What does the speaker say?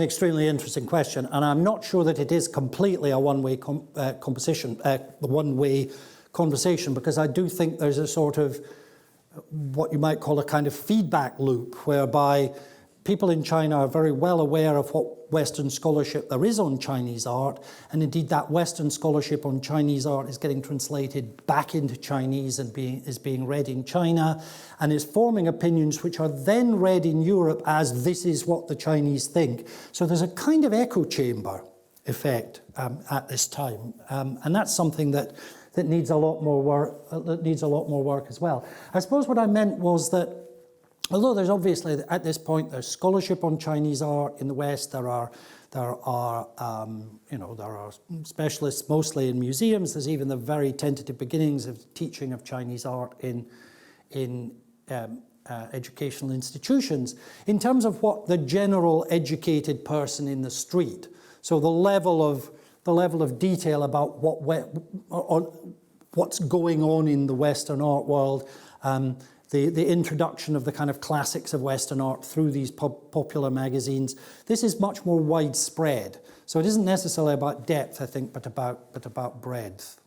Extremely interesting question, and I'm not sure that it is completely a one-way conversation, because I do think there's a sort of what you might call a kind of feedback loop, whereby people in China are very well aware of what Western scholarship there is on Chinese art, and indeed that Western scholarship on Chinese art is getting translated back into Chinese and is being read in China, and is forming opinions which are then read in Europe as this is what the Chinese think. So there's a kind of echo chamber effect at this time, and that's something that needs a lot more work as well. I suppose what I meant was that although there's obviously, at this point, there's scholarship on Chinese art in the West, there are specialists mostly in museums. There's even the very tentative beginnings of teaching of Chinese art in educational institutions. In terms of what the general educated person in the street, so the level of detail about what's going on in the Western art world. The introduction of the kind of classics of Western art through these popular magazines. This is much more widespread. So it isn't necessarily about depth, I think, but about breadth.